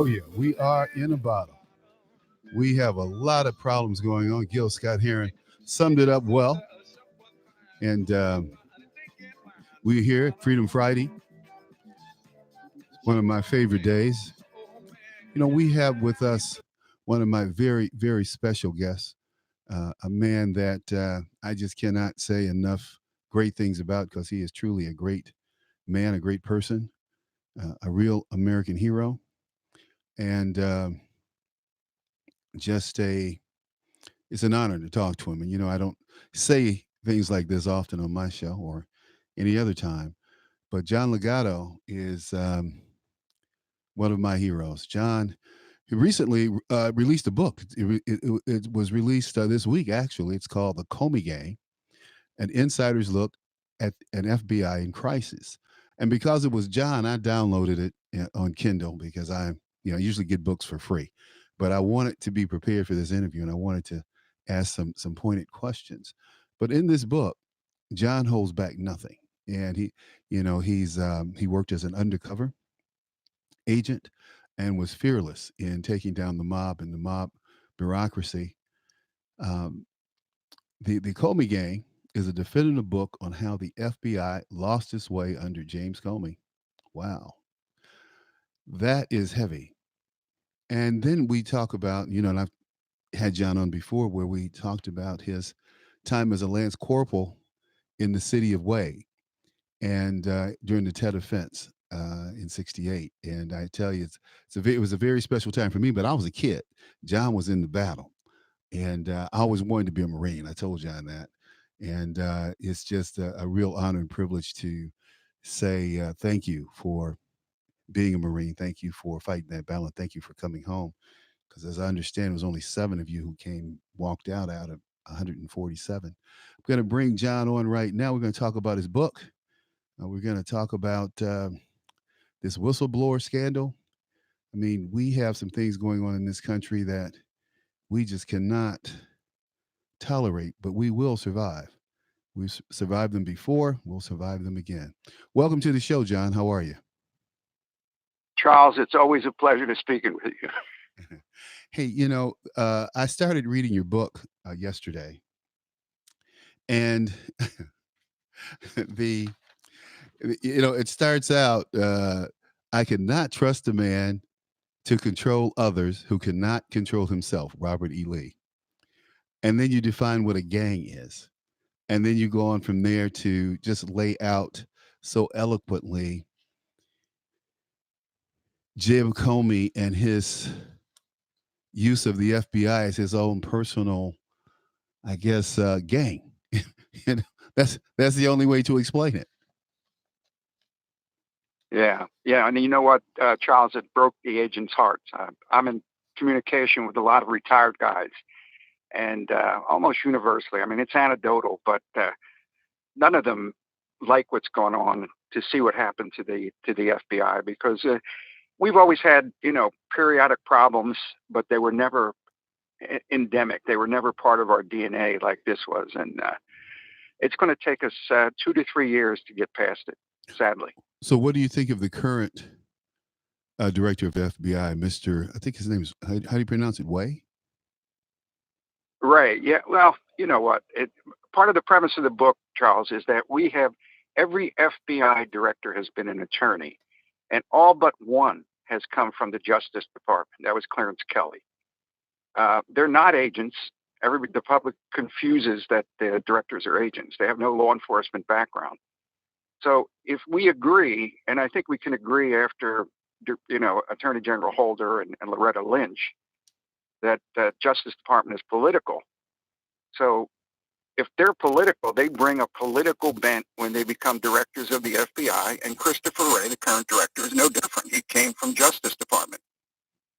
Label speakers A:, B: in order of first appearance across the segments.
A: Oh, yeah, we are in a bottle. We have a lot of problems going on. Gil Scott Heron summed it up well. And we're here, Freedom Friday, one of my favorite days. We have with us one of my very, very special guests, a man that I just cannot say enough great things about because he is truly a great man, a great person, a real American hero, and just a it's an honor to talk to him. And I don't say things like this often on my show or any other time, but John Legato is one of my heroes. John, he recently released a book. It was released this week, actually. It's called The Comey Gang, an insider's look at an FBI in crisis. And because it was John, I downloaded it on Kindle because I usually get books for free, but I wanted to be prepared for this interview and I wanted to ask some pointed questions. But in this book, John holds back nothing, and he worked as an undercover agent and was fearless in taking down the mob and the mob bureaucracy. Um, the Comey Gang is a definitive book on how the FBI lost its way under James Comey. Wow, that is heavy. And then we talk about, and I've had John on before where we talked about his time as a Lance Corporal in the city of Wade and during the Tet Offense in '68. And I tell you, it was a very special time for me, but I was a kid. John was in the battle. And I always wanted to be a Marine. I told John that. And it's just a real honor and privilege to say thank you for being a Marine. Thank you for fighting that battle. And thank you for coming home. Because as I understand, it was only 7 of you who walked out of 147. I'm going to bring John on right now. We're going to talk about his book. We're going to talk about this whistleblower scandal. I mean, we have some things going on in this country that we just cannot tolerate, but we will survive. We've survived them before. We'll survive them again. Welcome to the show, John. How are you?
B: Charles, it's always a pleasure to speak with you.
A: Hey, I started reading your book yesterday, and the it starts out. I cannot trust a man to control others who cannot control himself. Robert E. Lee. And then you define what a gang is, and then you go on from there to just lay out so eloquently Jim Comey and his use of the FBI as his own personal, I guess, gang. And that's the only way to explain it.
B: Yeah, and you know what, Charles, it broke the agent's hearts. I'm in communication with a lot of retired guys, and almost universally, I mean, it's anecdotal, but none of them like what's going on to see what happened to the FBI because we've always had periodic problems, but they were never endemic. They were never part of our DNA like this was, and it's going to take us 2 to 3 years to get past it, sadly.
A: So, what do you think of the current director of FBI, Mr. I think his name is, how do you pronounce it? Way?
B: Right. Yeah. Well, you know what? Part of the premise of the book, Charles, is that every FBI director has been an attorney, and all but one has come from the Justice Department. That was Clarence Kelly. They're not agents. The public confuses that the directors are agents. They have no law enforcement background. So if we agree, and I think we can agree after, Attorney General Holder and Loretta Lynch, that the Justice Department is political. So if they're political, they bring a political bent when they become directors of the FBI. And Christopher Wray, the current director, is no different. He came from Justice Department.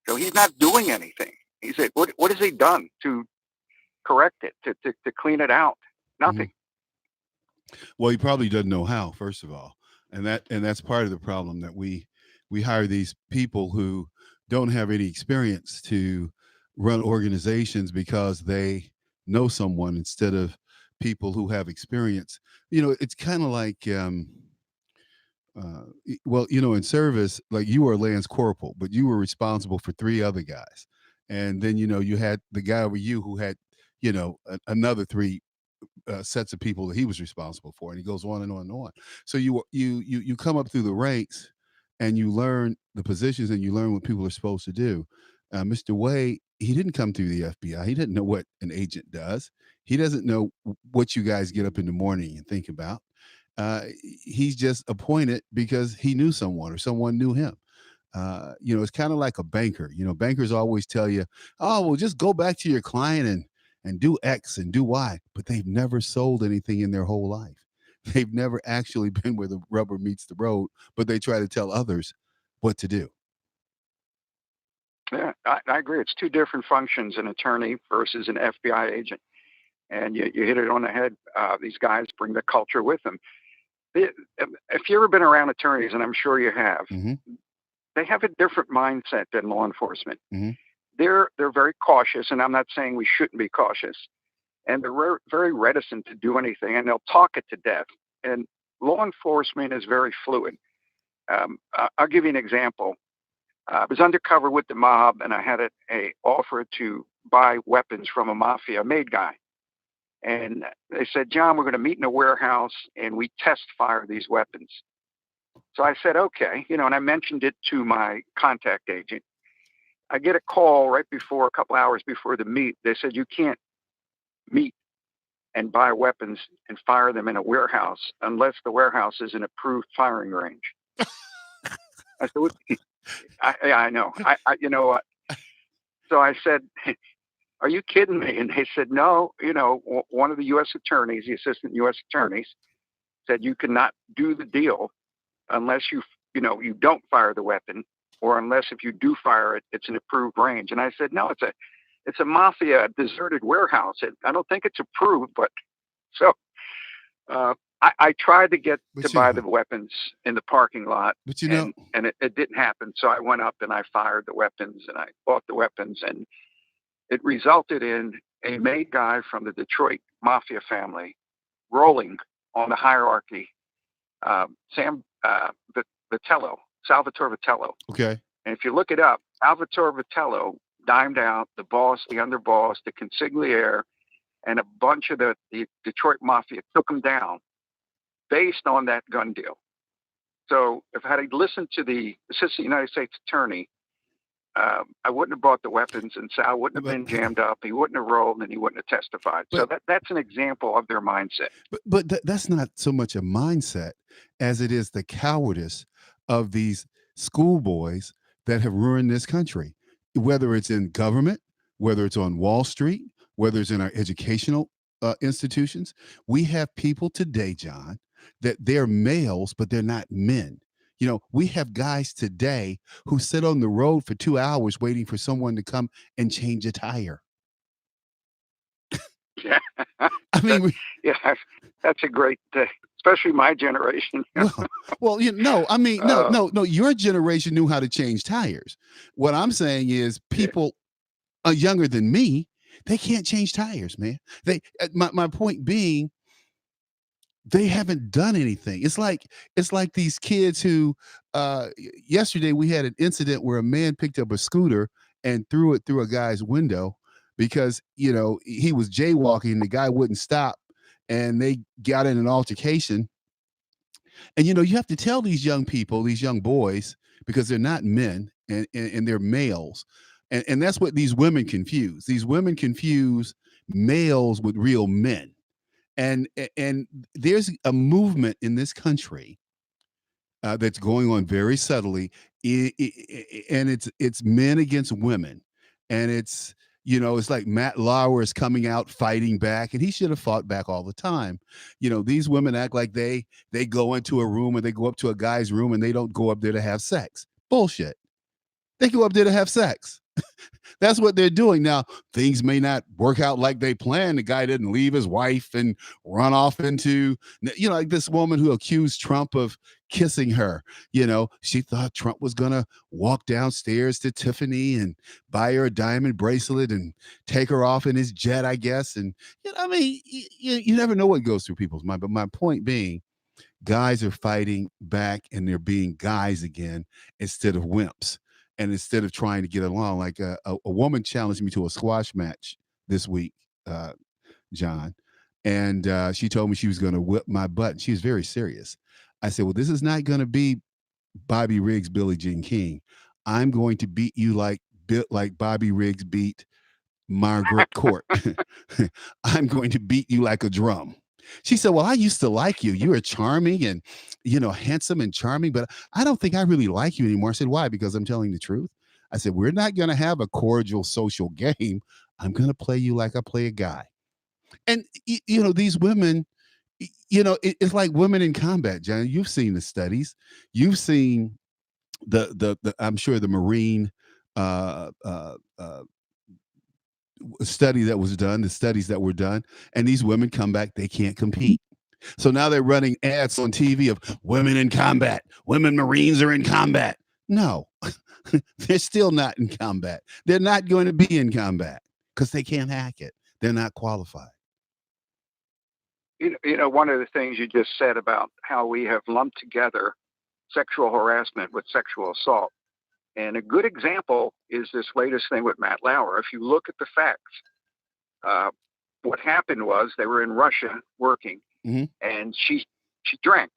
B: So he's not doing anything. He said, what has he done to correct it, to clean it out? Nothing.
A: Mm-hmm. Well, he probably doesn't know how, first of all. And that's part of the problem, that we hire these people who don't have any experience to run organizations because they know someone instead of people who have experience. It's kind of like Well, in service, like you were a lance corporal, but you were responsible for three other guys, and then you had the guy over you who had another three sets of people that he was responsible for, and he goes on and on and on. So you come up through the ranks, and you learn the positions, and you learn what people are supposed to do. Mr. Way, he didn't come through the FBI. He didn't know what an agent does. He doesn't know what you guys get up in the morning and think about. He's just appointed because he knew someone or someone knew him. It's kind of like a banker. Bankers always tell you, "Oh, well, just go back to your client and do X and do Y," but they've never sold anything in their whole life. They've never actually been where the rubber meets the road, but they try to tell others what to do.
B: Yeah, I agree. It's two different functions: an attorney versus an FBI agent. And you hit it on the head. These guys bring the culture with them. They, if you've ever been around attorneys, and I'm sure you have,
A: Hmm.
B: they have a different mindset than law enforcement.
A: Hmm.
B: They're very cautious, and I'm not saying we shouldn't be cautious. And they're very reticent to do anything, and they'll talk it to death. And law enforcement is very fluid. I'll give you an example. I was undercover with the mob, and I had a offer to buy weapons from a mafia made guy. And they said, John, we're going to meet in a warehouse and we test fire these weapons. So I said, okay, and I mentioned it to my contact agent. I get a call right before, a couple hours before the meet. They said, you can't meet and buy weapons and fire them in a warehouse unless the warehouse is an approved firing range. I said, what? Yeah, I know. You know what? So I said, are you kidding me? And they said, no, one of the U.S. attorneys, the assistant U.S. attorneys, said you cannot do the deal unless you don't fire the weapon, or unless if you do fire it, it's an approved range. And I said, no, it's a mafia deserted warehouse. I don't think it's approved, but so I tried to get to
A: But
B: buy the weapons in the parking lot,
A: but
B: and it didn't happen. So I went up and I fired the weapons and I bought the weapons, and it resulted in a made guy from the Detroit mafia family rolling on the hierarchy, Sam Vitello, Salvatore Vitello.
A: okay.
B: And if you look it up, Salvatore Vitello dimed out the boss, the underboss, the consigliere, and a bunch of the Detroit mafia took him down based on that gun deal. So if I had listened to the assistant United States attorney, I wouldn't have bought the weapons, and Sal wouldn't have
A: But
B: been jammed up. He wouldn't have rolled, and he wouldn't have testified. So
A: but
B: that's an example of their mindset.
A: that's not so much a mindset as it is the cowardice of these schoolboys that have ruined this country, whether it's in government, whether it's on Wall Street, whether it's in our educational institutions. We have people today, John, that they're males, but they're not men. We have guys today who sit on the road for 2 hours waiting for someone to come and change a tire.
B: Yeah,
A: I
B: that,
A: mean,
B: yeah, that's a great, especially my generation.
A: well, I mean, no,
B: uh,
A: no, no. Your generation knew how to change tires. What I'm saying is,
B: yeah,
A: people younger than me, they can't change tires, man. My point being, they haven't done anything. It's like these kids who yesterday we had an incident where a man picked up a scooter and threw it through a guy's window because he was jaywalking. The guy wouldn't stop, and they got in an altercation. And you have to tell these young people, these young boys, because they're not men and they're males. And that's what these women confuse. These women confuse males with real men. And there's a movement in this country that's going on very subtly, and it's men against women, and it's like Matt Lauer is coming out fighting back, and he should have fought back all the time. These women act like they go into a room, or they go up to a guy's room, and they don't go up there to have sex. Bullshit. They go up there to have sex. That's what they're doing. Now, things may not work out like they planned. The guy didn't leave his wife and run off into, like this woman who accused Trump of kissing her. She thought Trump was going to walk downstairs to Tiffany and buy her a diamond bracelet and take her off in his jet, I guess. And, I mean, you never know what goes through people's mind. But my point being, guys are fighting back and they're being guys again instead of wimps. And instead of trying to get along, like a woman challenged me to a squash match this week, uh, John, and she told me she was going to whip my butt. She was very serious. I said, "Well, this is not going to be Bobby Riggs, Billie Jean King. I'm going to beat you like Bobby Riggs beat Margaret Court. I'm going to beat you like a drum." She said, "Well, I used to like you. You were charming and, handsome and charming, but I don't think I really like you anymore." I said, "Why?" "Because I'm telling the truth." I said, "We're not going to have a cordial social game. I'm going to play you like I play a guy." And, these women, it's like women in combat, John. You've seen the studies. You've seen the I'm sure the Marine uh, uh, uh, study that was done, the studies that were done, and these women come back, they can't compete. So now they're running ads on TV of women in combat. Women Marines are in combat. No, they're still not in combat. They're not going to be in combat because they can't hack it. They're not qualified.
B: One of the things you just said about how we have lumped together sexual harassment with sexual assault. And a good example is this latest thing with Matt Lauer. If you look at the facts, uh, what happened was they were in Russia working,
A: Mm-hmm.
B: and she drank,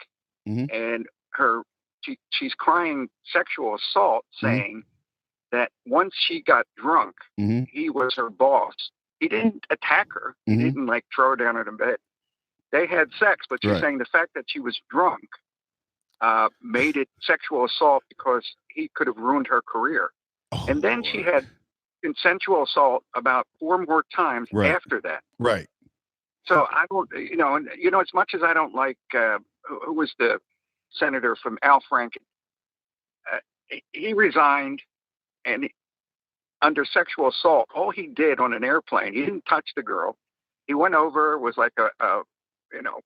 A: Mm-hmm.
B: and she's crying sexual assault,
A: Mm-hmm.
B: saying that once she got drunk,
A: Mm-hmm.
B: he was her boss. He didn't attack her. He
A: Mm-hmm.
B: didn't like throw her down in the bed. They had sex, but she's
A: Right.
B: saying the fact that she was drunk made it sexual assault because he could have ruined her career.
A: Oh
B: And then she
A: Lord.
B: had consensual assault about 4 more times
A: Right.
B: after that.
A: Right.
B: So I don't, as much as I don't like, who was the senator from Al Franken, he resigned, and under sexual assault, all he did on an airplane, he didn't touch the girl. He went over, was like you know,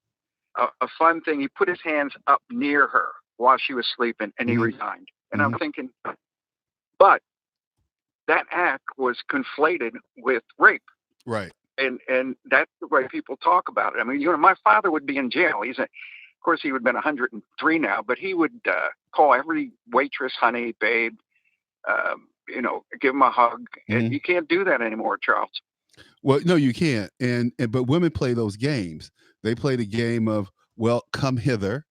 B: a fun thing. He put his hands up near her while she was sleeping, and he
A: Mm-hmm.
B: resigned. And I'm
A: Mm-hmm.
B: thinking, but that act was conflated with rape.
A: Right.
B: And that's the way people talk about it. I mean, my father would be in jail. Of course, he would have been 103 now, but he would call every waitress honey, babe, give him a hug. And
A: Mm-hmm.
B: you can't do that anymore, Charles.
A: Well, no, you can't. And but women play those games. They play the game of, well, come hither.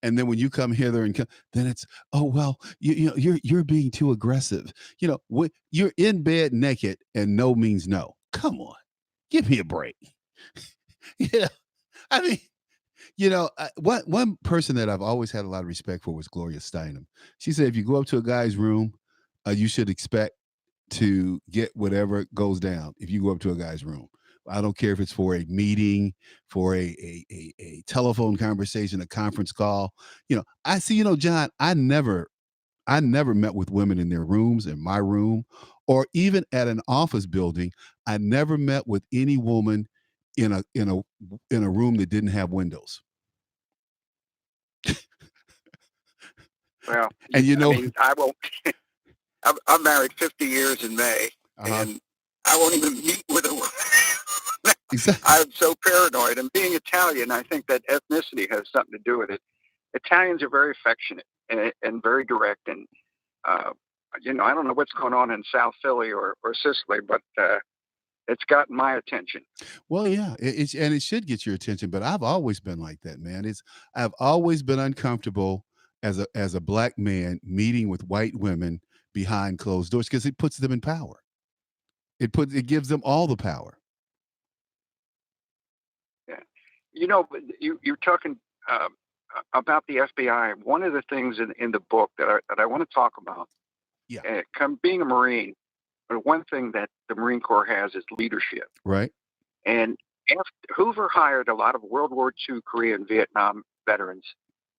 A: And then when you come hither then it's, oh well, you're being too aggressive. You're in bed naked and no means no. Come on, give me a break. Yeah, I mean, one person that I've always had a lot of respect for was Gloria Steinem. She said, if you go up to a guy's room, you should expect to get whatever goes down if you go up to a guy's room. I don't care if it's for a meeting, for a telephone conversation, a conference call. I see, John, I never met with women in their rooms, in my room, or even at an office building. I never met with any woman in a room that didn't have windows.
B: Well,
A: And
B: I mean, I won't. I'm married 50 years in May,
A: uh-huh.
B: and I won't even meet with a woman.
A: Exactly.
B: I'm so paranoid. And being Italian, I think that ethnicity has something to do with it. Italians are very affectionate and very direct. And, uh, I don't know what's going on in South Philly or Sicily, but it's gotten my attention.
A: Well, yeah, and it should get your attention, but I've always been like that, man. I've always been uncomfortable as a black man meeting with white women behind closed doors because it puts them in power. It gives them all the power.
B: Yeah. You're talking about the FBI. One of the things in the book that I want to talk about,
A: Yeah.
B: being a Marine, one thing that the Marine Corps has is leadership.
A: Right.
B: And Hoover hired a lot of World War II, Korea, and Vietnam veterans,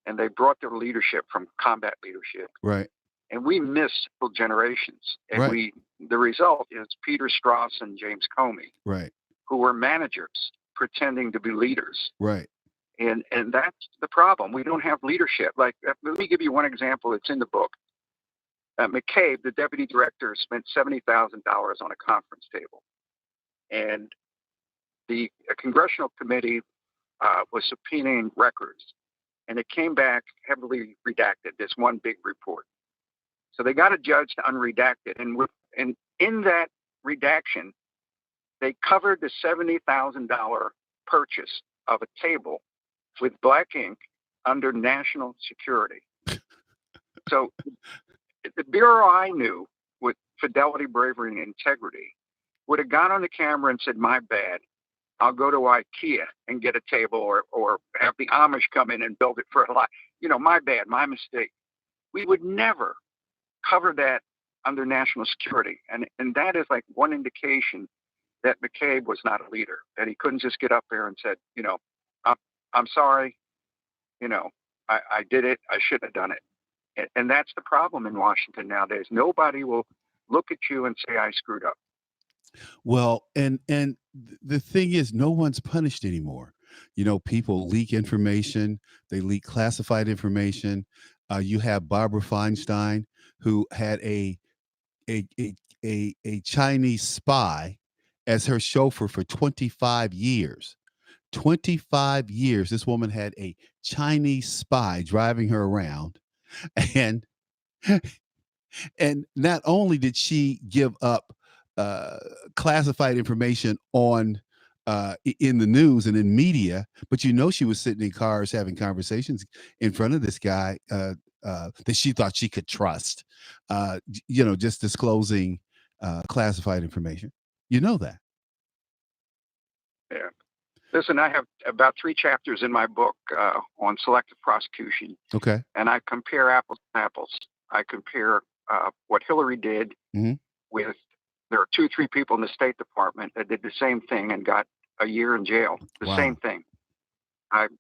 B: and they brought their leadership from combat leadership.
A: Right.
B: And we missed several generations. And
A: Right.
B: the result is Peter Strauss and James Comey,
A: Right.
B: who were managers pretending to be leaders.
A: Right.
B: And that's the problem. We don't have leadership. Like, let me give you one example that's in the book. McCabe, the deputy director, spent $70,000 on a conference table. And the congressional committee was subpoenaing records. and it came back heavily redacted. This one big report. So they got a judge to unredact it, and in that redaction, they covered the $70,000 purchase of a table with black ink under national security. So the bureau I knew with fidelity, bravery, and integrity would have gone on the camera and said, "My bad. I'll go to IKEA and get a table, or have the Amish come in and build it for a lot. My bad, my mistake." We would never cover that under national security, and that is like one indication that McCabe was not a leader. That he couldn't just get up there and said, I'm, I'm sorry, you know, I did it. I shouldn't have done it. And that's the problem in Washington nowadays. Nobody will look at you and say, "I screwed up."
A: Well, and the thing is, no one's punished anymore. People leak information. They leak classified information. You have Barbara Feinstein, who had a a a Chinese spy as her chauffeur for 25 years. 25 years. This woman had a Chinese spy driving her around, and and not only did she give up uh, classified information on in the news and in media, but she was sitting in cars having conversations in front of this guy that she thought she could trust, just disclosing classified information. You know that.
B: Yeah. Listen, I have about 3 chapters in my book on selective prosecution,
A: Okay.
B: and I compare apples to apples. I compare what Hillary did
A: Hmm.
B: with, there are 3 people in the State Department that did the same thing and got a year in jail. The same
A: Wow.
B: thing.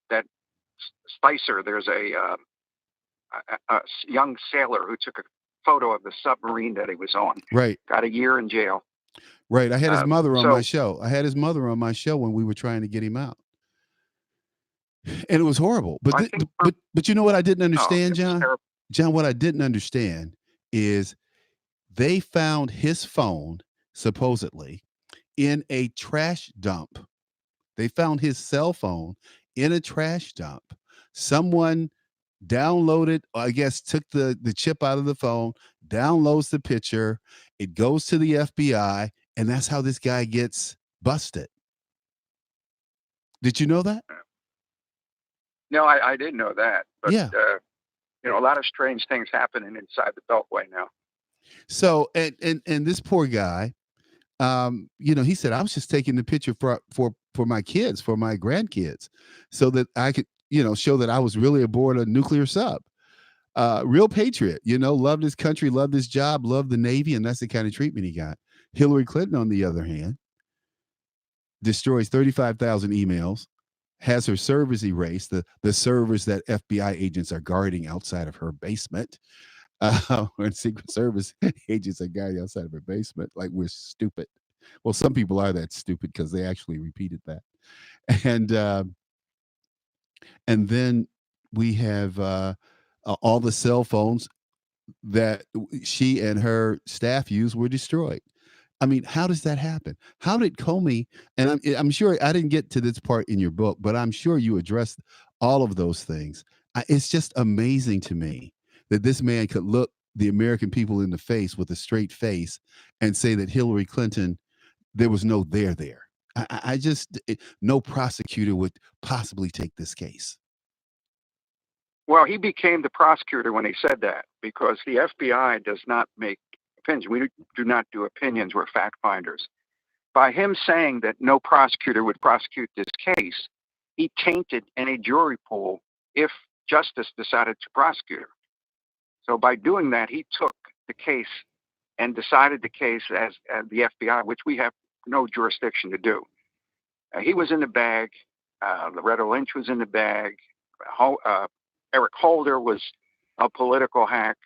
B: That Spicer, there's a young sailor who took a photo of the submarine that he was on,
A: Right.
B: got a year in jail.
A: Right. I had his mother on my
B: So
A: show. I had his mother on my show when we were trying to get him out. And it was horrible. But
B: I
A: th-
B: think,
A: but you know what I didn't
B: oh,
A: understand,
B: it was
A: John?
B: terrible.
A: John, what I didn't understand is they found his phone supposedly in a trash dump. They found his cell phone in a trash dump. Someone downloaded, I guess, took the chip out of the phone, downloads the picture, it goes to the FBI, and that's how this guy gets busted. Did you know that?
B: No, I didn't know that, but
A: Yeah.
B: a lot of strange things happening inside the Beltway now.
A: So and this poor guy, he said, I was just taking the picture for my kids, for my grandkids, so that I could, show that I was really aboard a nuclear sub. Real patriot, loved his country, loved his job, loved the Navy, and that's the kind of treatment he got. Hillary Clinton, on the other hand, destroys 35,000 emails, has her servers erased, the servers that FBI agents are guarding outside of her basement. When Secret Service agents are guarding outside of her basement, like we're stupid. Well, some people are that stupid because they actually repeated that. And and then we have all the cell phones that she and her staff used were destroyed. I mean, how does that happen? How did Comey, and I'm sure I didn't get to this part in your book, but I'm sure you addressed all of those things. It's just amazing to me that this man could look the American people in the face with a straight face and say that Hillary Clinton, there was no there. I just, no prosecutor would possibly take this case.
B: Well, he became the prosecutor when he said that, because the FBI does not make opinions. We do not do opinions. We're fact finders. By him saying that no prosecutor would prosecute this case, he tainted any jury pool if justice decided to prosecute her. So by doing that, he took the case and decided the case as the FBI, which we have no jurisdiction to do. He was in the bag. Loretta Lynch was in the bag. Eric Holder was a political hack.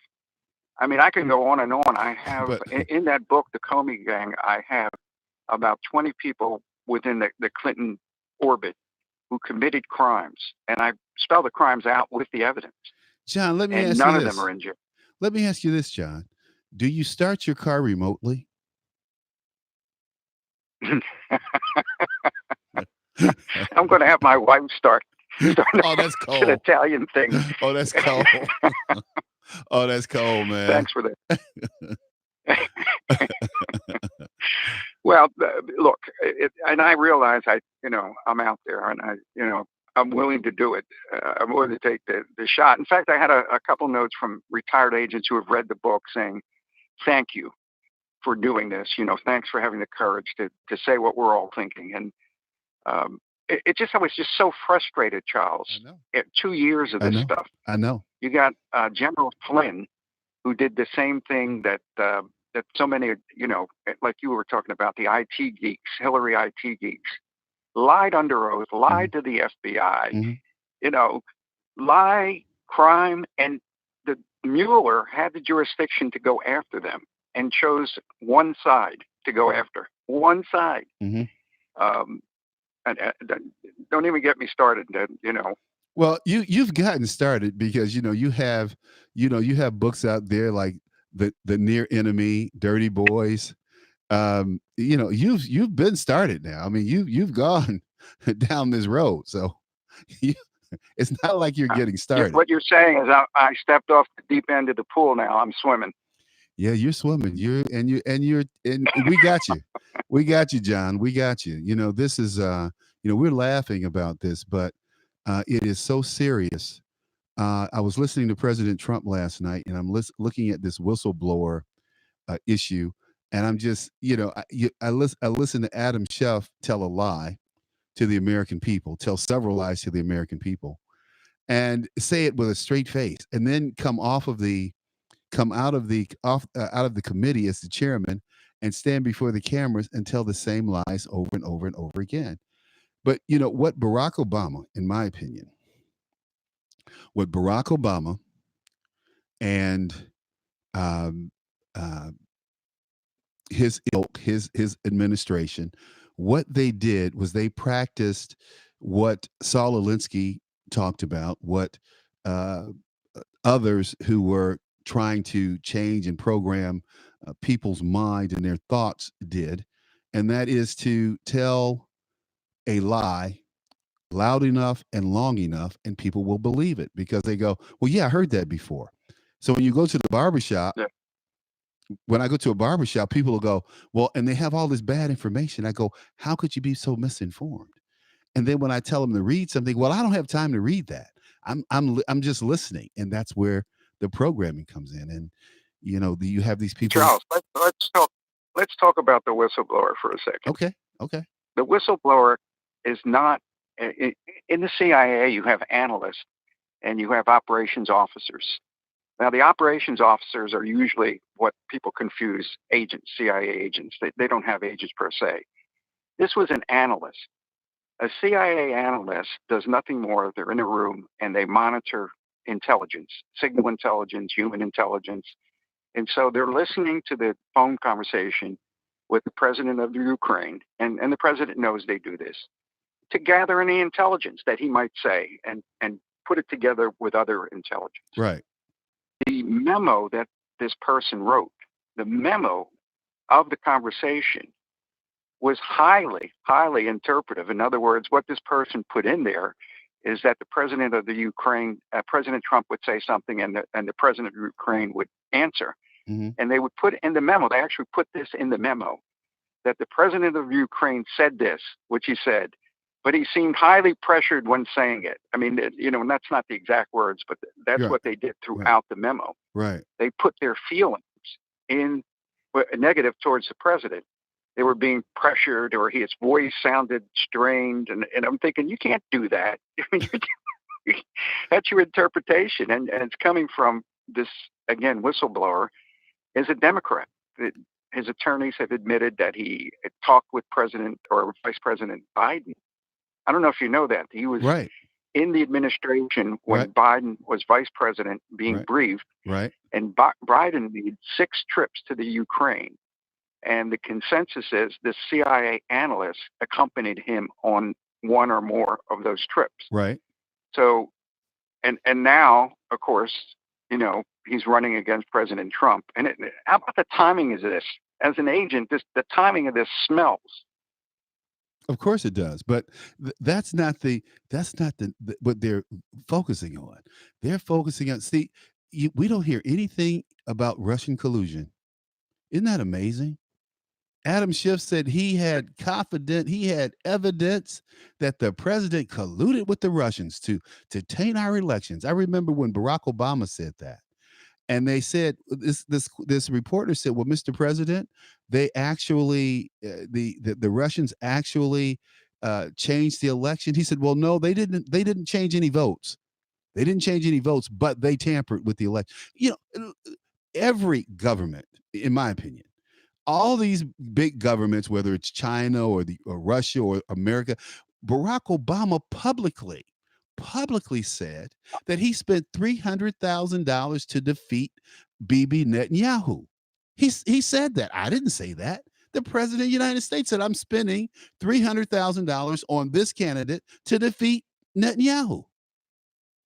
B: I mean, I can go on and on. I have
A: But
B: in that book, The Comey Gang, I have about 20 people within the Clinton orbit who committed crimes, and I spell the crimes out with the evidence,
A: John, let me
B: and
A: ask you
B: none of them
A: this.
B: are in jail.
A: Let me ask you this, John. Do you start your car remotely?
B: I'm going to have my wife start starting to
A: Oh, that's
B: watch an
A: cold.
B: Italian thing.
A: Oh, that's cold. Oh, that's cold, man.
B: Thanks for that. Well, look, and I realize I'm out there, and I'm willing to do it. I'm willing to take the shot. In fact, I had a couple notes from retired agents who have read the book saying, "Thank you for doing this. Thanks for having the courage to say what we're all thinking." And I was just so frustrated, Charles.
A: I know.
B: 2 years of
A: I
B: this
A: know.
B: stuff.
A: I know.
B: You got General Flynn, who did the same thing that so many, like you were talking about, the IT geeks, Hillary IT geeks, lied under oath,
A: Mhm.
B: lied to the FBI,
A: Mhm.
B: you know, lie, crime, and the Mueller had the jurisdiction to go after them and chose one side to go after, one side.
A: Mhm.
B: Um, and don't even get me started.
A: Well, you've gotten started because you have books out there like the Near Enemy, Dirty Boys. You've been started now. I mean, you've gone down this road, so you, it's not like you're
B: Uh,
A: getting started.
B: what you're saying is I stepped off the deep end of the pool. Now I'm swimming.
A: Yeah, you're swimming. And we got you. We got you, John. We got you. This is we're laughing about this, but it is so serious. I was listening to President Trump last night, and I'm looking at this whistleblower issue, and I'm just, I listen to Adam Schiff tell a lie to the American people, tell several lies to the American people, and say it with a straight face, and then come out of the committee as the chairman and stand before the cameras and tell the same lies over and over and over again. But what Barack Obama, in my opinion, what Barack Obama and um, uh, his ilk, his administration, what they did was they practiced what Saul Alinsky talked about, what uh, others who were trying to change and program people's mind and their thoughts did, and that is to tell a lie loud enough and long enough, and people will believe it because they go, "Well, yeah, I heard that before." So when you go to the barbershop,
B: Yeah,
A: when I go to a barbershop, people will go, "Well," and they have all this bad information. I go, "How could you be so misinformed?" And then when I tell them to read something, "Well, I don't have time to read that. I'm just listening." And that's where the programming comes in. And you have these people.
B: Charles, let's talk about the whistleblower for a second.
A: Okay, okay,
B: The whistleblower is not in the CIA. You have analysts and you have operations officers. Now, the operations officers are usually what people confuse agents, CIA agents. They don't have agents per se. This was an analyst. A CIA analyst does nothing more. They're in a room and they monitor intelligence, signal intelligence, human intelligence. And so they're listening to the phone conversation with the president of the Ukraine, and the president knows they do this to gather any intelligence that he might say and put it together with other intelligence.
A: right,
B: The memo that this person wrote, the memo of the conversation, was highly, highly interpretive. In other words, what this person put in there is that the president of the Ukraine, President Trump, would say something, and the president of Ukraine would answer.
A: hmm
B: And they would put in the memo. They actually put this in the memo that the president of Ukraine said this, which he said, but he seemed highly pressured when saying it. I mean, and that's not the exact words, but that's
A: right,
B: what they did
A: right,
B: throughout the memo.
A: right,
B: They put their feelings in negative towards the president. They were being pressured, or his voice sounded strained, and I'm thinking, you can't do that. That's your interpretation, and it's coming from this, again, whistleblower is a Democrat. His attorneys have admitted that he had talked with President or Vice President Biden. I don't know if you know that. He was
A: right,
B: in the administration
A: right,
B: when Biden was vice president being
A: right,
B: briefed,
A: right,
B: and Biden made 6 trips to the Ukraine. And the consensus is the CIA analysts accompanied him on one or more of those trips.
A: right.
B: So, and now, of course, he's running against President Trump. And how about the timing of this? As an agent, the timing of this smells.
A: Of course it does, but that's not the what they're focusing on. They're focusing on see, we don't hear anything about Russian collusion. Isn't that amazing? Adam Schiff said he had evidence that the president colluded with the Russians to taint our elections. I remember when Barack Obama said that. And they said this reporter said, "Well, Mr. President, they actually the Russians actually changed the election." He said, "Well, no, they didn't. They didn't change any votes. They didn't change any votes, but they tampered with the election." Every government, in my opinion, all these big governments, whether it's China or Russia or America, Barack Obama publicly said that he spent $300,000 to defeat Bibi Netanyahu. He said that. I didn't say that. The president of the United States said, I'm spending $300,000 on this candidate to defeat Netanyahu.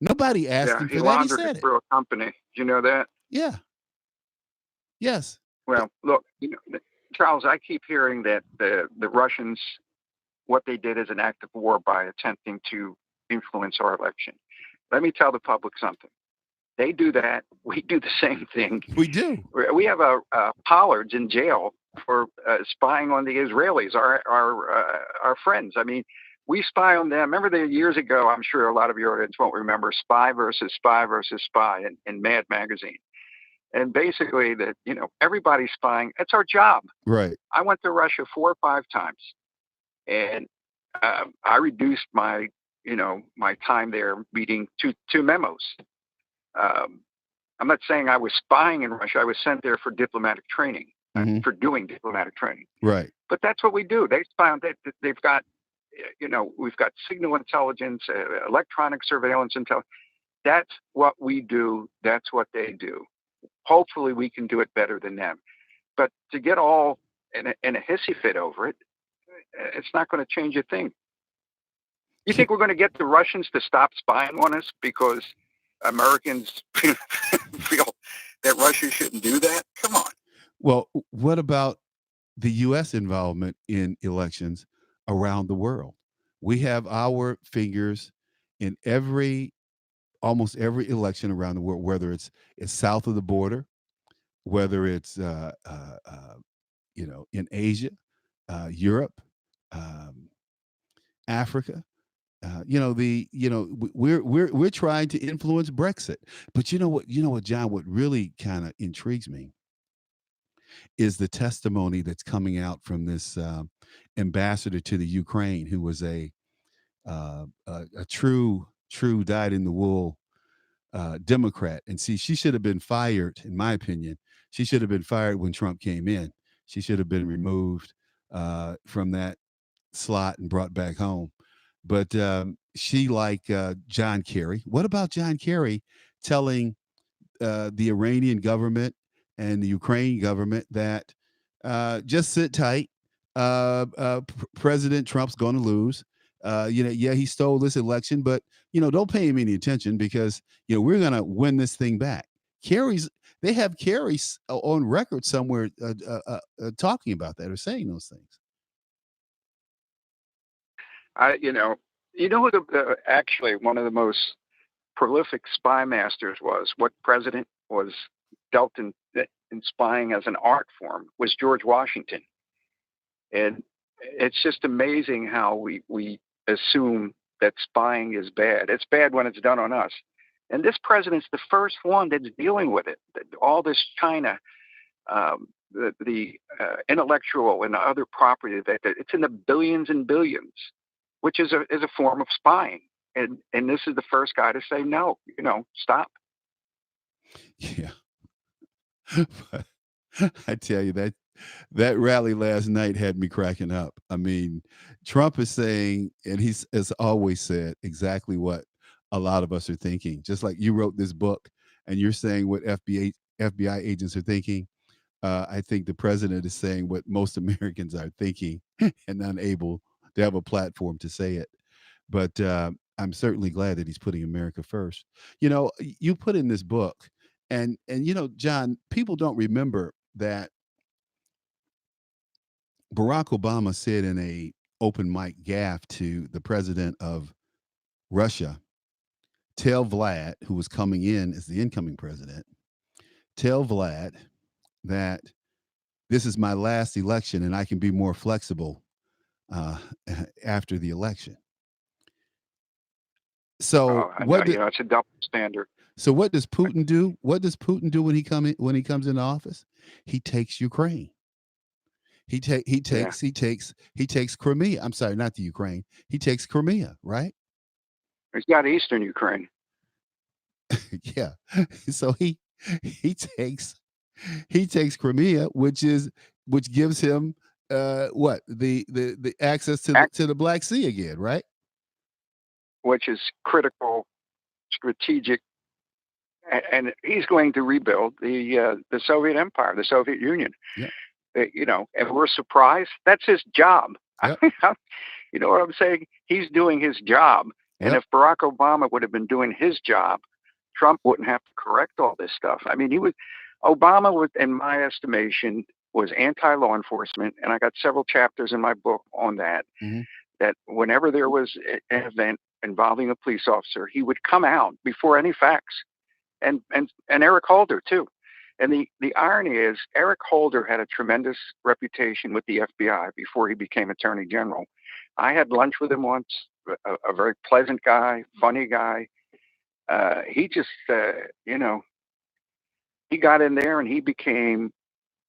A: Nobody asked
B: Yeah,
A: him
B: he
A: for that. He
B: laundered it
A: said it.
B: through a company. Do you know that?
A: Yeah. Yes.
B: Well, look, Charles, I keep hearing that the Russians, what they did is an act of war by attempting to influence our election. Let me tell the public something. They do that. We do the same thing.
A: We do.
B: We have Pollard's in jail for spying on the Israelis, our friends. I mean, we spy on them. Remember the years ago? I'm sure a lot of your audience won't remember Spy versus Spy versus Spy in Mad Magazine. And basically, that everybody's spying. It's our job.
A: Right.
B: I went to Russia 4 or 5 times, and I reduced my time there reading two memos. I'm not saying I was spying in Russia. I was sent there for diplomatic training, for doing diplomatic training.
A: Right.
B: But that's what we do. They found that they've got, we've got signal intelligence, electronic surveillance intelligence. That's what we do. That's what they do. Hopefully, we can do it better than them. But to get all in a hissy fit over it, it's not going to change a thing. You think we're going to get the Russians to stop spying on us because Americans feel that Russia shouldn't do that? Come on.
A: Well, what about the U.S. involvement in elections around the world? We have our fingers in almost every election around the world, whether it's south of the border, whether it's in Asia, Europe, um, Africa. We're trying to influence Brexit. But you know what, John, what really kind of intrigues me is the testimony that's coming out from this ambassador to the Ukraine, who was a true dyed in the wool Democrat. And see, she should have been fired, in my opinion. She should have been fired when Trump came in. She should have been removed from that slot and brought back home. But she, like John Kerry. What about John Kerry telling the Iranian government and the Ukraine government that just sit tight. President Trump's going to lose. Yeah, he stole this election, but don't pay him any attention because we're going to win this thing back. They have Kerry's on record somewhere talking about that or saying those things.
B: Who actually one of the most prolific spy masters was? What president was dealt in spying as an art form was George Washington. And it's just amazing how we assume that spying is bad. It's bad when it's done on us. And this president's the first one that's dealing with it. All this China, the intellectual and other property that it's in the billions and billions, which is a form of spying. And this is the first guy to say no. Stop.
A: Yeah. But I tell you that rally last night had me cracking up. I mean, Trump is saying, and he's has always said exactly what a lot of us are thinking. Just like you wrote this book, and you're saying what FBI agents are thinking. I think the president is saying what most Americans are thinking, and unable to have a platform to say it. But I'm certainly glad that he's putting America first. You put in this book, and John, people don't remember that Barack Obama said in open mic gaffe to the president of Russia. Tell Vlad, who was coming in as the incoming president, tell Vlad that this is my last election and I can be more flexible uh, after the election. So
B: Oh, I know.
A: what?
B: It's a double standard.
A: So what does Putin do? What does Putin do when he comes into office? He takes Ukraine.
B: Yeah.
A: He takes Crimea. I'm sorry, not the Ukraine. He takes Crimea, right?
B: He's got Eastern Ukraine,
A: Yeah. So he takes he takes Crimea, which gives him what the access to the Black Sea again, right?
B: which is critical, strategic, and he's going to rebuild the Soviet Empire, the Soviet Union.
A: Yep.
B: And we're surprised. That's his job.
A: Yep.
B: You know what I'm saying? He's doing his job. And
A: Yep.
B: if Barack Obama would have been doing his job, Trump wouldn't have to correct all this stuff. I mean, Obama was, in my estimation, was anti-law enforcement, and I got several chapters in my book on that.
A: Hmm.
B: That whenever there was an event involving a police officer, he would come out before any facts, and Eric Holder too. And the irony is, Eric Holder had a tremendous reputation with the FBI before he became Attorney General. I had lunch with him once. A very pleasant guy, funny guy. He just, he got in there and he became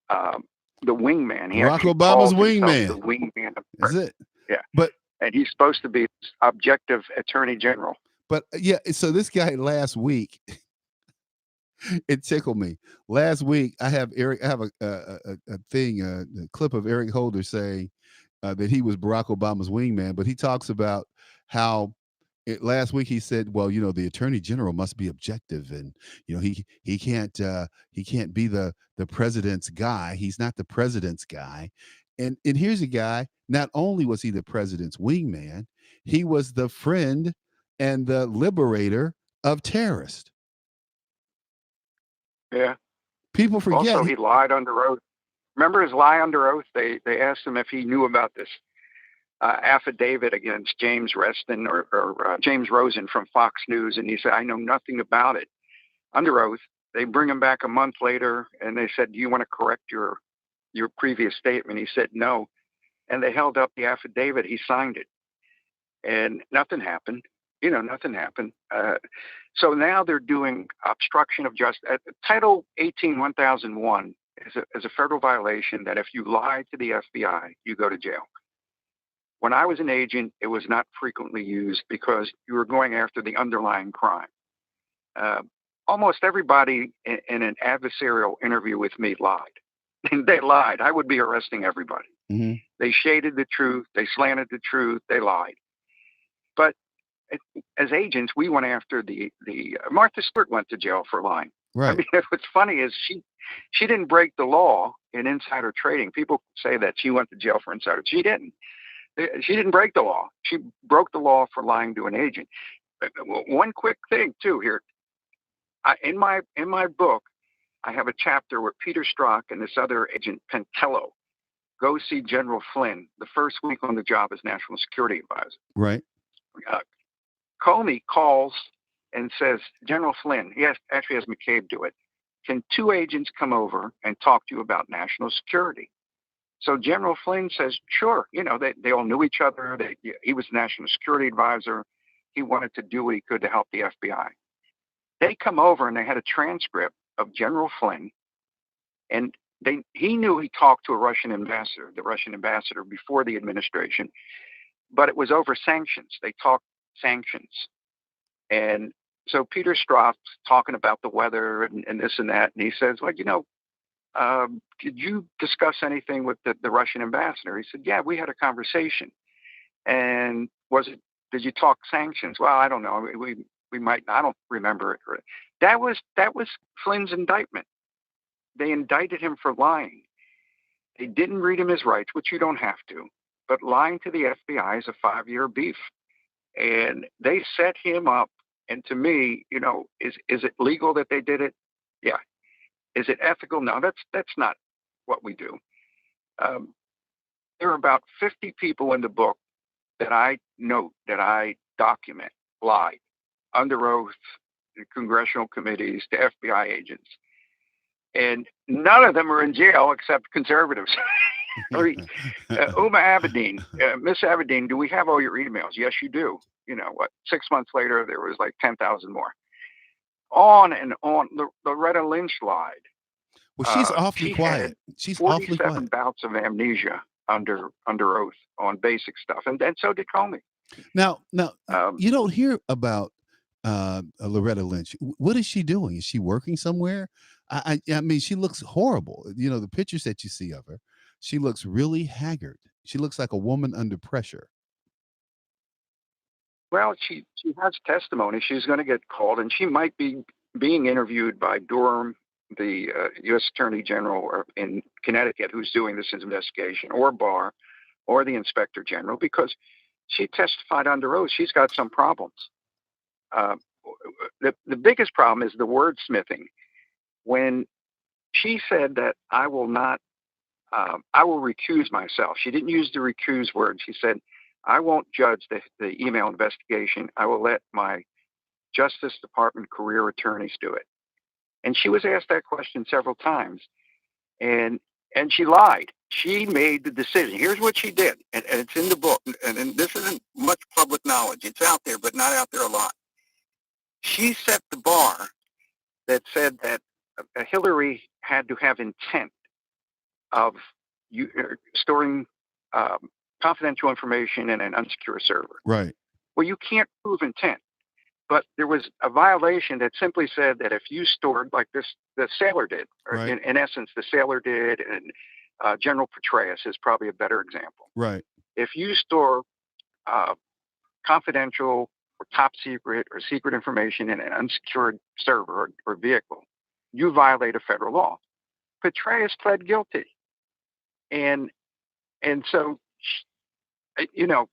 B: the wingman. He
A: Barack
B: actually
A: Obama's
B: called himself the
A: wingman.
B: wingman of
A: Is it?
B: yeah,
A: But
B: and he's supposed to be objective Attorney General.
A: yeah. So this guy last week, it tickled me. Last week, I have Eric. I have a thing, a clip of Eric Holder saying that he was Barack Obama's wingman, but he talks about how last week he said, "Well, the attorney general must be objective, and he can't be the president's guy. He's not the president's guy." And here's a guy. Not only was he the president's wingman, he was the friend and the liberator of terrorists.
B: Yeah.
A: People forget.
B: Also, he lied under oath. Remember his lie under oath? They asked him if he knew about this affidavit against James Reston or James Rosen from Fox News, and he said, "I know nothing about it." Under oath. They bring him back a month later, and they said, "Do you want to correct your previous statement?" He said, "No." And they held up the affidavit. He signed it, and nothing happened. Nothing happened. So now they're doing obstruction of justice. Title 18, 1001 is a federal violation that if you lie to the FBI, you go to jail. When I was an agent, it was not frequently used because you were going after the underlying crime. Uh, Almost everybody in an adversarial interview with me lied. They lied. I would be arresting everybody.
A: Mhm.
B: They shaded the truth. They slanted the truth. They lied. But as agents, we went after the Martha Stewart went to jail for lying. I
A: Right.
B: mean, what's funny is she didn't break the law in insider trading. People say that she went to jail for insider. She didn't. She didn't break the law. She broke the law for lying to an agent. One quick thing too here. In my book, I have a chapter where Peter Strzok and this other agent Pentello go see General Flynn the first week on the job as National Security Advisor.
A: Right.
B: Uh, Comey calls and says, "General Flynn," actually has McCabe do it, "can two agents come over and talk to you about national security?" So General Flynn says, "Sure." They all knew each other. He was National Security Advisor. He wanted to do what he could to help the FBI. They come over and they had a transcript of General Flynn, and he knew he talked to a Russian ambassador, the Russian ambassador before the administration, but it was over sanctions. They talked sanctions. And so Peter Stroff's talking about the weather and this and that. And he says, "Well, did you discuss anything with the Russian ambassador?" He said, "Yeah, we had a conversation." "And did you talk sanctions?" "Well, I don't know. We might, I don't remember it." That was Flynn's indictment. They indicted him for lying. They didn't read him his rights, which you don't have to. But lying to the FBI is a 5-year beef. And they set him up. And to me, is it legal that they did it? Yeah. Is it ethical? No, that's not what we do. Um, There are about 50 people in the book that I note, that I document, lied under oath to congressional committees, to FBI agents, and none of them are in jail except conservatives. I mean, Uma Abedin, Miss Abedin, do we have all your emails? Yes, you do. You know what? 6 months later, there was like 10,000 more. On and on. Loretta Lynch lied.
A: Well, she's awfully
B: She had
A: quiet. She's awfully
B: 47
A: quiet.
B: bouts of amnesia under oath on basic stuff, and so did Comey.
A: Now,
B: Um,
A: you don't hear about Loretta Lynch. What is she doing? Is she working somewhere? I mean, she looks horrible. You know, the pictures that you see of her, she looks really haggard. She looks like a woman under pressure.
B: well, she has testimony. She's going to get called, and she might be being interviewed by Durham, the U.S. Attorney General in Connecticut, who's doing this investigation, or Barr, or the Inspector General, because she testified under oath. She's got some problems. Uh, the biggest problem is the wordsmithing. When she said that I will recuse myself. She didn't use the recuse word. She said, I won't judge the email investigation. I will let my Justice Department career attorneys do it. And she was asked that question several times, and and she lied. She made the decision. Here's what she did, and it's in the book. And this isn't much public knowledge. It's out there, but not out there a lot. She set the bar that said that Hillary had to have intent of storing confidential information in an unsecure server.
A: Right,
B: Well, you can't prove intent, but there was a violation that simply said that if you stored, like this, the sailor did, or
A: right,
B: in essence, the sailor did, and General Petraeus is probably a better example.
A: right,
B: If you store uh, confidential or top secret or secret information in an unsecured server or vehicle, you violate a federal law. Petraeus pled guilty, and so you know,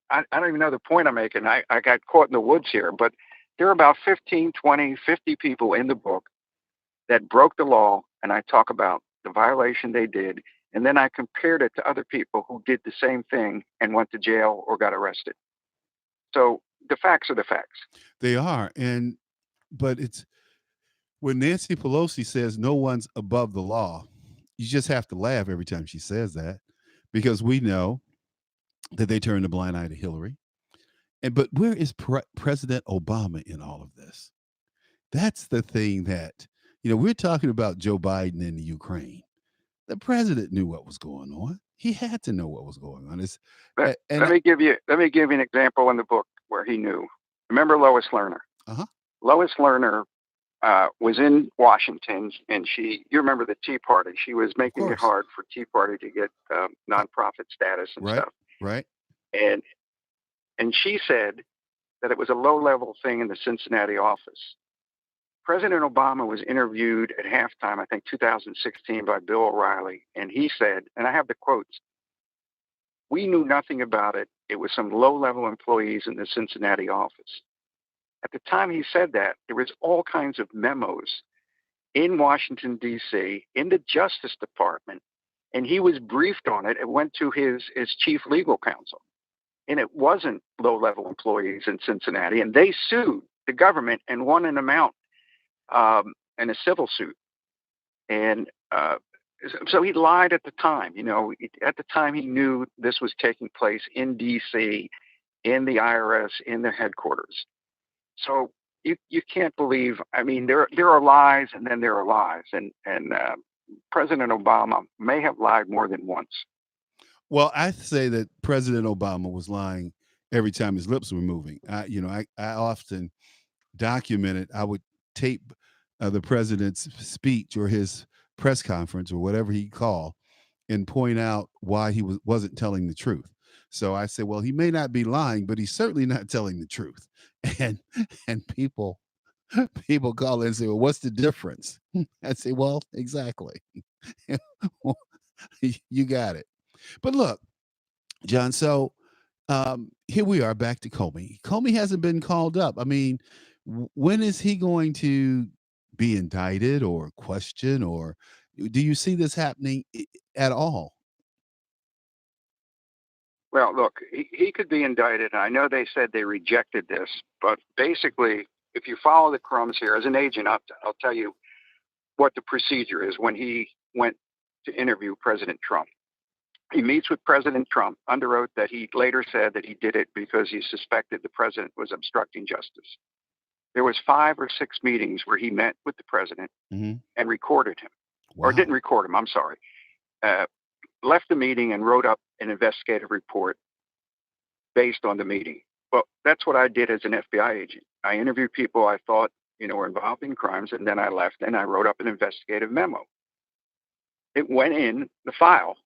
B: I don't even know the point I'm making. I got caught in the woods here, but there are about 15, 20, 50 people in the book that broke the law, and I talk about the violation they did, and then I compared it to other people who did the same thing and went to jail or got arrested. So the facts are the facts.
A: they are. And but it's when Nancy Pelosi says no one's above the law, you just have to laugh every time she says that, because we know that they turned a blind eye to Hillary. And but where is President Obama in all of this? That's the thing that, we're talking about Joe Biden in the Ukraine. The president knew what was going on. He had to know what was going on. And
B: Let me give you an example in the book where he knew. Remember Lois Lerner?
A: uh-huh,
B: Lois Lerner was in Washington, and you remember the Tea Party. She was
A: of
B: making it
A: course.
B: hard for Tea Party to get
A: Uh,
B: nonprofit status and
A: right,
B: stuff.
A: right,
B: And she said that it was a low-level thing in the Cincinnati office. President Obama was interviewed at halftime, I think 2016, by Bill O'Reilly, and he said, and I have the quotes, "We knew nothing about it. It was some low-level employees in the Cincinnati office." At the time he said that, there was all kinds of memos in Washington, D.C., in the Justice Department, and he was briefed on it. It went to his chief legal counsel, and it wasn't low-level employees in Cincinnati, and they sued the government and won an amount in a civil suit. And so he lied at the time. At the time he knew this was taking place in D.C., in the IRS, in their headquarters. So you can't believe. I mean, there are lies, and then there are lies, and President Obama may have lied more than once.
A: well, I say that President Obama was lying every time his lips were moving. I often documented. I would tape the president's speech or his press conference or whatever he called, and point out why he wasn't telling the truth. So I said, well, he may not be lying, but he's certainly not telling the truth. And people call in and say, well, what's the difference? I say, well, exactly. Well, you got it. But look, John, so here we are back to Comey. Comey hasn't been called up. I mean, when is he going to be indicted or questioned, or do you see this happening at all?
B: Well, look, he could be indicted. I know they said they rejected this, but basically, if you follow the crumbs here, as an agent, I'll tell you what the procedure is when he went to interview President Trump. He meets with President Trump under oath that he later said that he did it because he suspected the president was obstructing justice. There was 5 or 6 meetings where he met with the president
A: Hmm.
B: and recorded him, or didn't
A: Wow.
B: record him. I'm sorry. Uh, Left the meeting and wrote up an investigative report based on the meeting. Well, that's what I did as an FBI agent. I interviewed people I thought were involved in crimes, and then I left and I wrote up an investigative memo. It went in the file.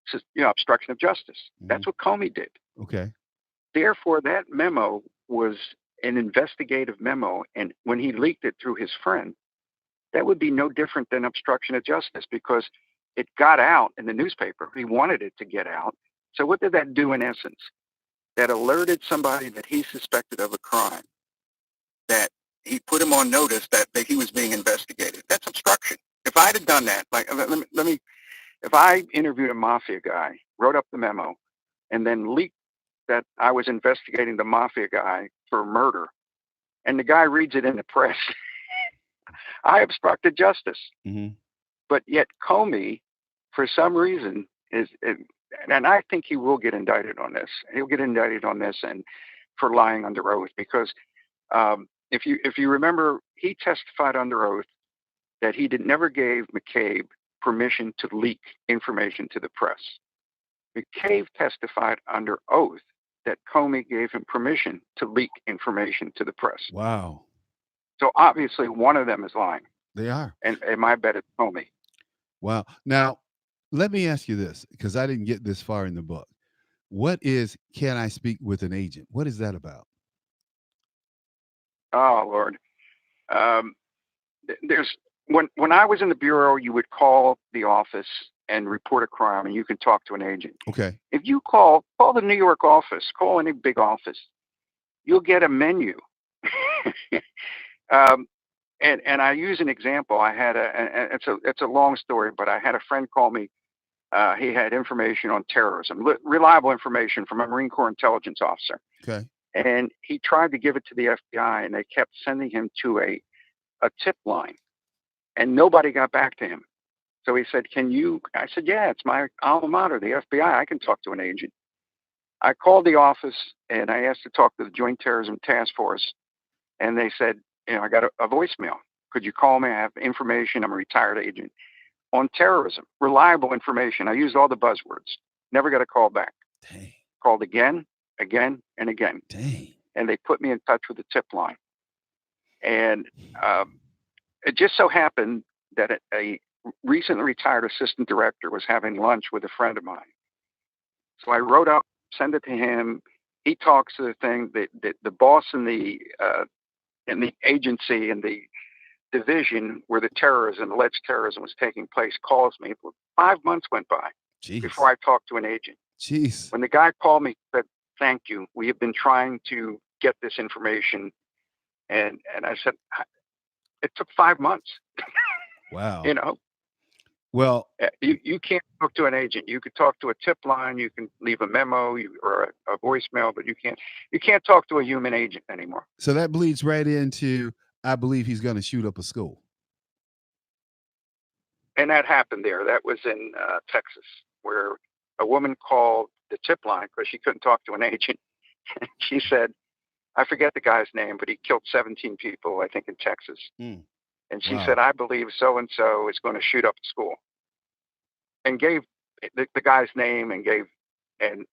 B: Says, obstruction of justice.
A: Hmm.
B: That's what Comey did.
A: Okay.
B: Therefore, that memo was an investigative memo, and when he leaked it through his friend, that would be no different than obstruction of justice because it got out in the newspaper. He wanted it to get out. So what did that do in essence? That alerted somebody that he suspected of a crime, that he put him on notice that he was being investigated. That's obstruction. If I'd have done that, like let me if I interviewed a mafia guy, wrote up the memo, and then leaked that I was investigating the mafia guy for murder, and the guy reads it in the press, I obstructed justice.
A: Hmm.
B: But yet Comey, for some reason, and I think he will get indicted on this. He'll get indicted on this and for lying under oath because if you remember, he testified under oath that he never gave McCabe permission to leak information to the press. McCabe testified under oath that Comey gave him permission to leak information to the press.
A: Wow.
B: So obviously one of them is lying,
A: They are.
B: and my bet is Comey.
A: Wow. Now, let me ask you this because I didn't get this far in the book. What is can I speak with an agent? What is that about?
B: Oh Lord, um, there's when I was in the bureau, you would call the office and report a crime, and you can talk to an agent.
A: Okay.
B: If you call the New York office, call any big office, you'll get a menu. um, and I use an example. I had it's a long story, but I had a friend call me. He had information on terrorism, reliable information from a Marine Corps intelligence officer,
A: Okay.
B: and he tried to give it to the FBI, and they kept sending him to a tip line, and nobody got back to him. So he said, "Can you?" I said, "Yeah, it's my alma mater, the FBI. I can talk to an agent." I called the office and I asked to talk to the Joint Terrorism Task Force, and they said, "I got a voicemail. Could you call me? I have information. I'm a retired agent on terrorism, reliable information." I used all the buzzwords. Never got a call back.
A: Dang.
B: Called again, again, and again,
A: Dang.
B: and they put me in touch with the tip line. And um, it just so happened that a recently retired assistant director was having lunch with a friend of mine. So I wrote up, send it to him. He talks to the thing. The boss in the agency and the division where the terrorism, alleged terrorism, was taking place calls me. 5 months went by before
A: Jeez.
B: I talked to an agent.
A: Jeez.
B: When the guy called me, said, "Thank you. We have been trying to get this information," and I said, "It took 5 months."
A: Wow.
B: You know,
A: Well,
B: you can't talk to an agent. You could talk to a tip line. You can leave a memo or a voicemail, but you can't talk to a human agent anymore.
A: so that bleeds right into I believe he's going to shoot up a school.
B: And that happened there. That was in Texas, where a woman called the tip line because she couldn't talk to an agent. She said, I forget the guy's name, but he killed 17 people, I think, in Texas.
A: Mm.
B: And she said,
A: Wow.
B: "I believe so and so is going to shoot up the school," and gave the guy's name and gave and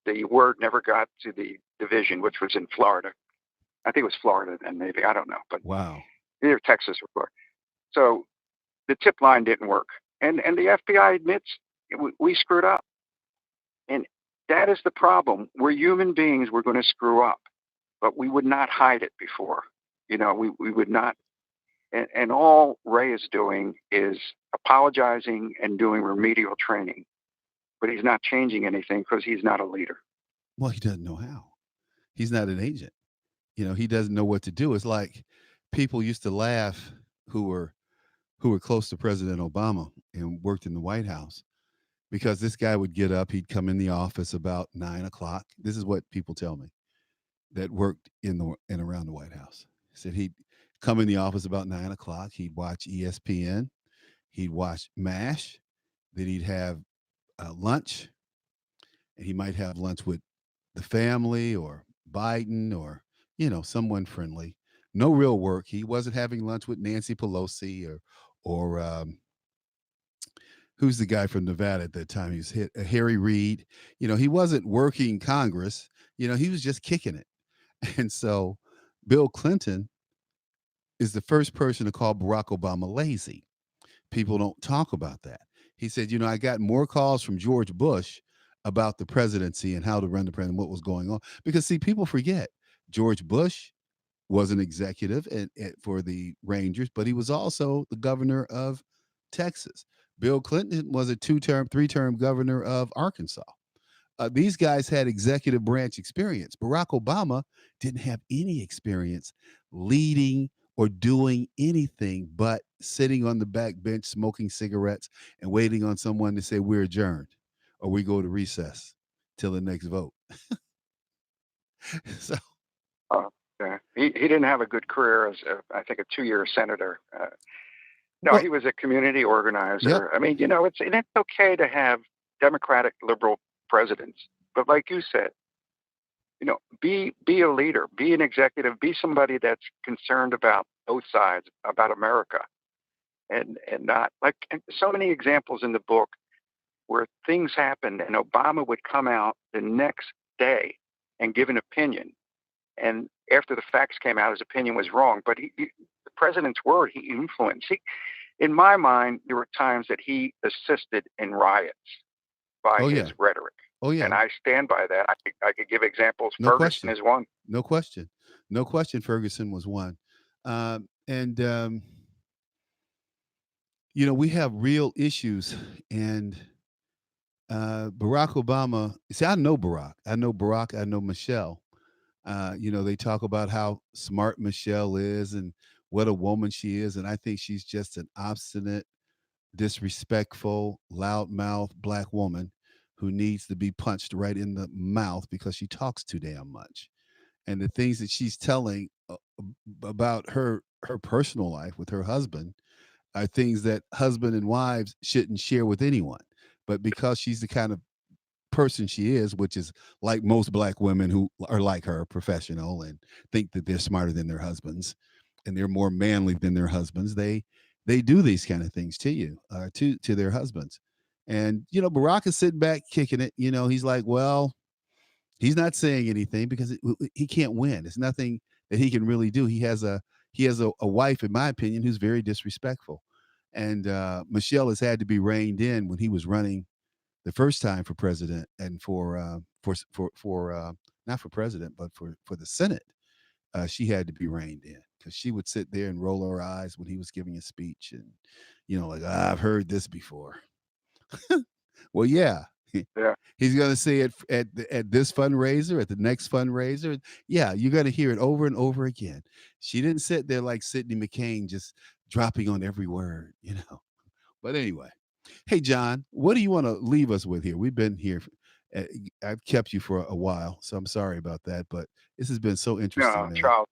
B: the word never got to the division, which was in Florida. I think it was Florida then, maybe, I don't know, but
A: Wow.
B: either Texas or Florida. So the tip line didn't work, and the FBI admits we screwed up, and that is the problem. We're human beings. We're going to screw up, but we would not hide it before. We would not. And all Ray is doing is apologizing and doing remedial training, but he's not changing anything because he's not a leader.
A: Well, he doesn't know how. He's not an agent. He doesn't know what to do. It's like people used to laugh who were close to President Obama and worked in the White House. because this guy would get up, he'd come in the office about 9 o'clock. This is what people tell me that worked in the and around the White House. He said he'd come in the office about 9 o'clock. He'd watch ESPN. He'd watch MASH. Then he'd have lunch, and he might have lunch with the family or Biden or someone friendly. No real work. He wasn't having lunch with Nancy Pelosi or who's the guy from Nevada at that time? He was Harry Reid. He wasn't working Congress. He was just kicking it. And so Bill Clinton is the first person to call Barack Obama lazy. People don't talk about that. He said, I got more calls from George Bush about the presidency and how to run the president, what was going on. Because, see, people forget George Bush was an executive for the Rangers, but he was also the governor of Texas. Bill Clinton was a three-term governor of Arkansas. These guys had executive branch experience. Barack Obama didn't have any experience leading or doing anything but sitting on the back bench smoking cigarettes and waiting on someone to say we're adjourned or we go to recess till the next vote. So,
B: Yeah. He didn't have a good career as I think a 2-year senator. No,
A: well,
B: he was a community
A: yep.
B: organizer. I mean, it's okay to have democratic liberal presidents, but like you said, be a leader, be an executive, be somebody that's concerned about both sides, about America, and not like and so many examples in the book where things happened and Obama would come out the next day and give an opinion, and after the facts came out, his opinion was wrong. But the president's word, he influenced. In my mind, there were times that he assisted in riots by
A: Oh
B: his
A: yeah.
B: rhetoric.
A: Oh
B: And
A: yeah.
B: I stand by that. I could give examples.
A: No
B: Ferguson
A: question.
B: is one.
A: No question. No question. Ferguson was one. And we have real issues. And Barack Obama. See, I know Barack. I know Barack. I know Michelle. They talk about how smart Michelle is and what a woman she is, and I think she's just an obstinate, disrespectful, loudmouth black woman who needs to be punched right in the mouth because she talks too damn much. And the things that she's telling about her personal life with her husband are things that husband and wives shouldn't share with anyone. But because she's the kind of person she is, which is like most black women who are like her, professional and think that they're smarter than their husbands and they're more manly than their husbands, they do these kind of things to you, to their husbands. And Barack is sitting back kicking it. He's like, well, he's not saying anything because he can't win. It's nothing that he can really do. He has a wife, in my opinion, who's very disrespectful. And Michelle has had to be reined in when he was running the first time for president and for not for president but for the Senate. She had to be reined in because she would sit there and roll her eyes when he was giving a speech and like, I've heard this before. Well, yeah.
B: Yeah.
A: He's going to say it at this fundraiser, at the next fundraiser. Yeah, you're going to hear it over and over again. She didn't sit there like Sidney McCain, just dropping on every word. But anyway, hey, John, what do you want to leave us with here? We've been here. uh, I've kept you for a while, so I'm sorry about that. But this has been so interesting,
B: No,
A: man.
B: Charles.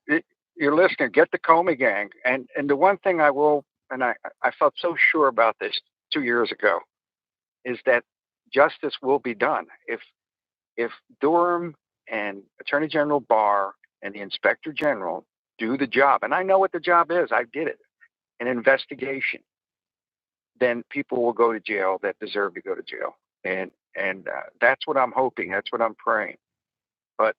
B: It, you're listening. Get the Comey Gang. And the one thing I will, and I felt so sure about this 2 years ago, is that justice will be done if Durham and Attorney General Barr and the Inspector General do the job. And I know what the job is. I did it. An investigation. Then people will go to jail that deserve to go to jail. And that's what I'm hoping. That's what I'm praying. But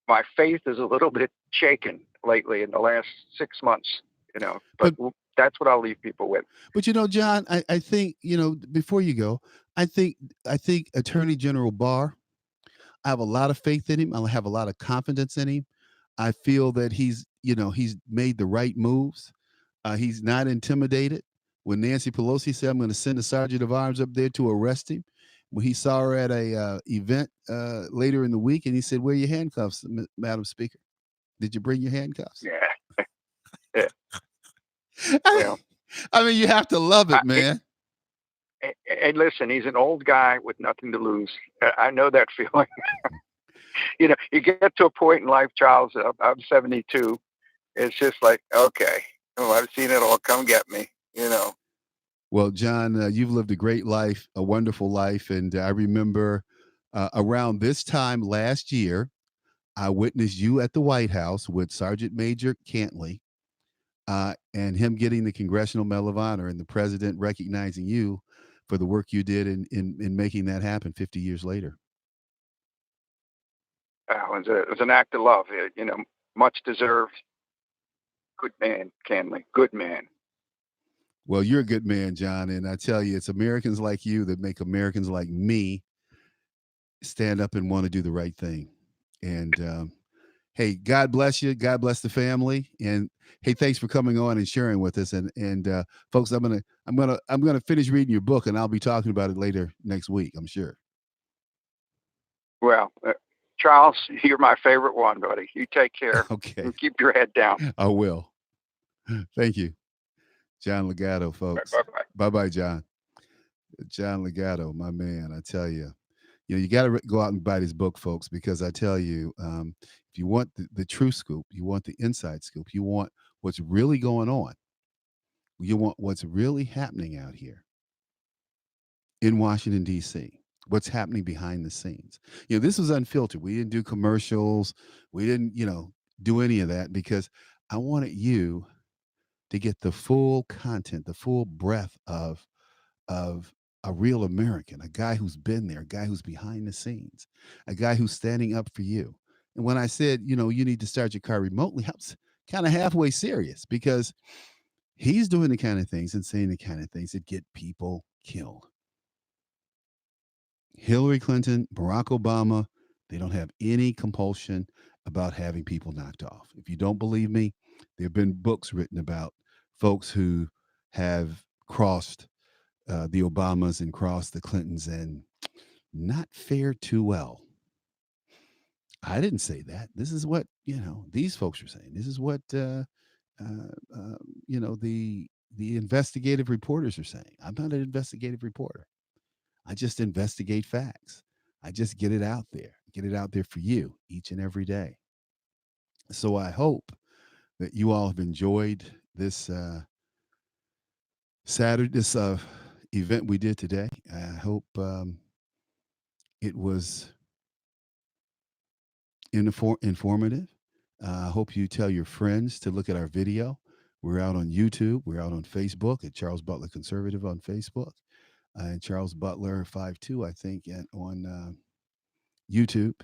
B: my faith is a little bit shaken lately in the last 6 months. But
A: But
B: that's what I'll leave people with.
A: John, I think before you go, I think Attorney General Barr. I have a lot of faith in him. I have a lot of confidence in him. I feel that he's made the right moves. He's not intimidated. When Nancy Pelosi said, "I'm going to send a sergeant of arms up there to arrest him," when he saw her at a event later in the week, and he said, "Where are your handcuffs, Madam Speaker? Did you bring your handcuffs?"
B: Yeah. Yeah.
A: I
B: Well,
A: I mean, you have to love
B: I,
A: it,
B: it,
A: man.
B: And listen, he's an old guy with nothing to lose. I know that feeling. You get to a point in life, Charles. I'm 72. It's just like, okay, oh, I've seen it all. Come get me.
A: Well, John, you've lived a great life, a wonderful life. And I remember around this time last year, I witnessed you at the White House with Sergeant Major Cantley and him getting the Congressional Medal of Honor and the president recognizing you for the work you did in making that happen 50 years later.
B: It was an act of love. Much deserved. Good man, Canley. Good man.
A: Well, you're a good man, John. And I tell you, it's Americans like you that make Americans like me stand up and want to do the right thing. And hey, God bless you. God bless the family. And hey, thanks for coming on and sharing with us. And folks, I'm gonna finish reading your book, and I'll be talking about it later next week. I'm sure.
B: Well, Charles, you're my favorite one, buddy. You take care
A: Okay,
B: and keep your head down.
A: I will. Thank you, John Legato, folks.
B: Bye bye.
A: Bye bye, John. John Legato, my man. I tell you. You got to go out and buy this book, folks, because I tell you, if you want the true scoop, you want the inside scoop, you want what's really going on, you want what's really happening out here in Washington, D.C., what's happening behind the scenes. This was unfiltered. We didn't do commercials. We didn't, do any of that because I wanted you to get the full content, the full breadth of a real American, a guy who's been there, a guy who's behind the scenes, a guy who's standing up for you. And when I said, you need to start your car remotely, I was kind of halfway serious because he's doing the kind of things and saying the kind of things that get people killed. Hillary Clinton, Barack Obama, they don't have any compulsion about having people knocked off. If you don't believe me, there have been books written about folks who have crossed the Obamas and crossed the Clintons and not fare too well. I didn't say that. This is what these folks are saying. This is what uh, uh, the investigative reporters are saying. I'm not an investigative reporter. I just investigate facts. I just get it out there for you each and every day. So I hope that you all have enjoyed this Saturday, this event we did today. I hope it was informative. I hope you tell your friends to look at our video. We're out on YouTube. We're out on Facebook at Charles Butler Conservative on Facebook and Charles Butler 52, I think, on YouTube.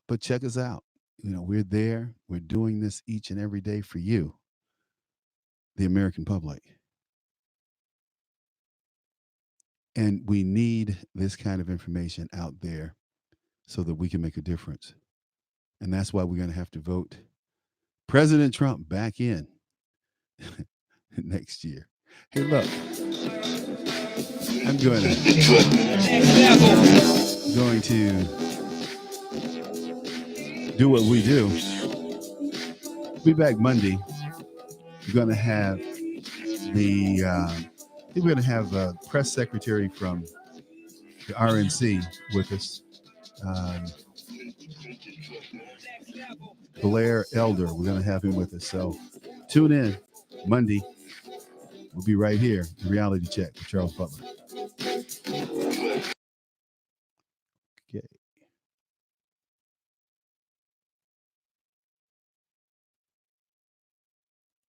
A: But check us out. We're there. We're doing this each and every day for you, the American public. And we need this kind of information out there so that we can make a difference. And that's why we're going to have to vote President Trump back in next year. Hey, look, I'm going to do what we do. Be back Monday. We're going to have I think we're going to have a press secretary from the RNC with us. Um, Blair Elder. We're going to have him with us. So tune in Monday. We'll be right here. Reality Check with Charles Butler.